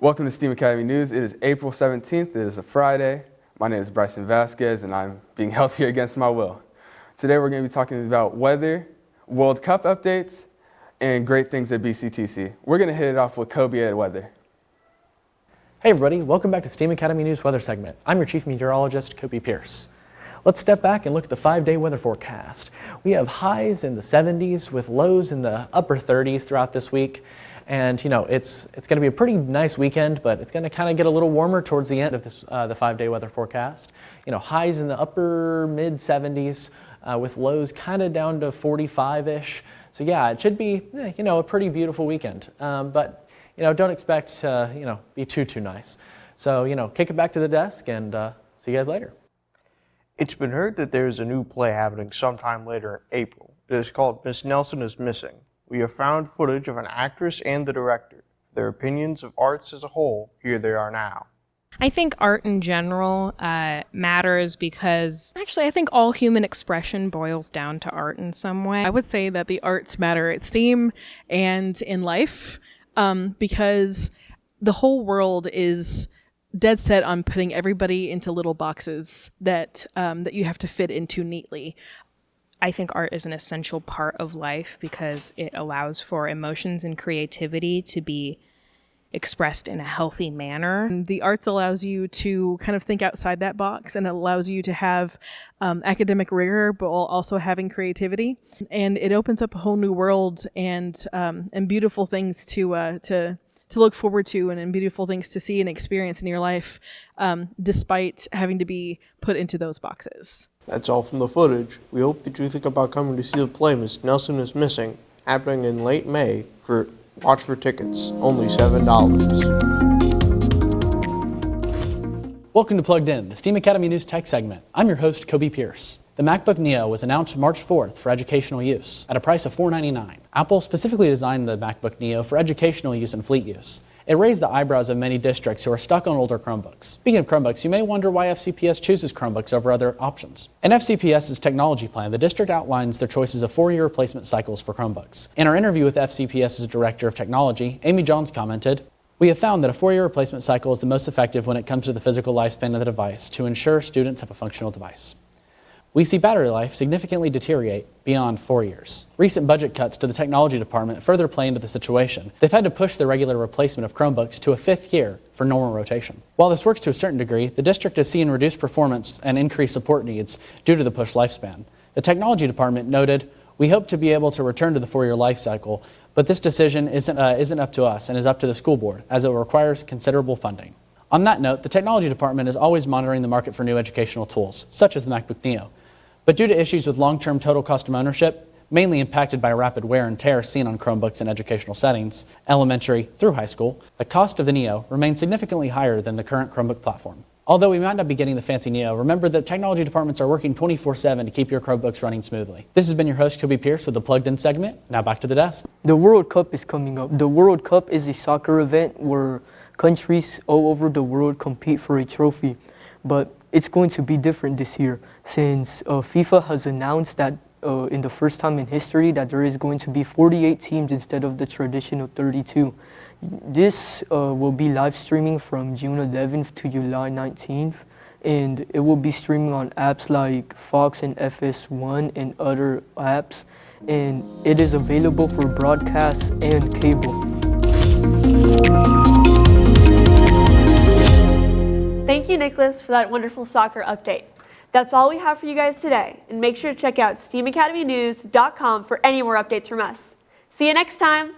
Welcome to STEAM Academy News. It is April 17th. It is a Friday. My name is Bryson Vasquez, and I'm being held here against my will. Today we're going to be talking about weather, World Cup updates, and great things at BCTC. We're going to hit it off with Koby at weather. Hey everybody, welcome back to STEAM Academy News weather segment. I'm your chief meteorologist, Koby Pierce. Let's step back and look at the 5-day weather forecast. We have highs in the 70s with lows in the upper 30s throughout this week. And you know, it's going to be a pretty nice weekend, but it's going to kind of get a little warmer towards the end of this the 5-day weather forecast. You know, highs in the upper mid 70s with lows kind of down to 45-ish. So yeah, it should be you know, a pretty beautiful weekend. But you know, don't expect you know, be too nice. So you know, kick it back to the desk and see you guys later. It's been heard that there is a new play happening sometime later in April. It is called Miss Nelson is Missing. We have found footage of an actress and the director. Their opinions of arts as a whole, here they are now. I think art in general matters because actually I think all human expression boils down to art in some way. I would say that the arts matter at STEAM and in life because the whole world is dead set on putting everybody into little boxes that that you have to fit into neatly. I think art is an essential part of life because it allows for emotions and creativity to be expressed in a healthy manner. The arts allows you to kind of think outside that box, and it allows you to have academic rigor, but while also having creativity. And it opens up a whole new world and beautiful things to look forward to and beautiful things to see and experience in your life, despite having to be put into those boxes. That's all from the footage. We hope that you think about coming to see the play Miss Nelson is Missing, happening in late May. Watch for tickets, only $7. Welcome to Plugged In, the STEAM Academy News Tech segment. I'm your host, Koby Pierce. The MacBook Neo was announced March 4th for educational use at a price of $499. Apple specifically designed the MacBook Neo for educational use and fleet use. It raised the eyebrows of many districts who are stuck on older Chromebooks. Speaking of Chromebooks, you may wonder why FCPS chooses Chromebooks over other options. In FCPS's technology plan, the district outlines their choices of 4-year replacement cycles for Chromebooks. In our interview with FCPS's Director of Technology, Amy Johns commented, "We have found that a 4-year replacement cycle is the most effective when it comes to the physical lifespan of the device to ensure students have a functional device. We see battery life significantly deteriorate beyond 4 years." Recent budget cuts to the technology department further play into the situation. They've had to push the regular replacement of Chromebooks to a 5th year for normal rotation. While this works to a certain degree, the district has seen reduced performance and increased support needs due to the pushed lifespan. The technology department noted, "We hope to be able to return to the 4-year life cycle, but this decision isn't up to us and is up to the school board, as it requires considerable funding." On that note, the technology department is always monitoring the market for new educational tools, such as the MacBook Neo. But due to issues with long-term total cost of ownership, mainly impacted by rapid wear and tear seen on Chromebooks in educational settings, elementary through high school, the cost of the Neo remains significantly higher than the current Chromebook platform. Although we might not be getting the fancy Neo, remember that technology departments are working 24/7 to keep your Chromebooks running smoothly. This has been your host, Koby Pierce, with the Plugged In segment. Now back to the desk. The World Cup is coming up. The World Cup is a soccer event where countries all over the world compete for a trophy. But it's going to be different this year since FIFA has announced that in the first time in history that there is going to be 48 teams instead of the traditional 32. This will be live streaming from June 11th to July 19th, and it will be streaming on apps like Fox and FS1 and other apps, and it is available for broadcast and cable. Thank you, Nicholas, for that wonderful soccer update. That's all we have for you guys today, and make sure to check out STEAMacademynews.com for any more updates from us. See you next time!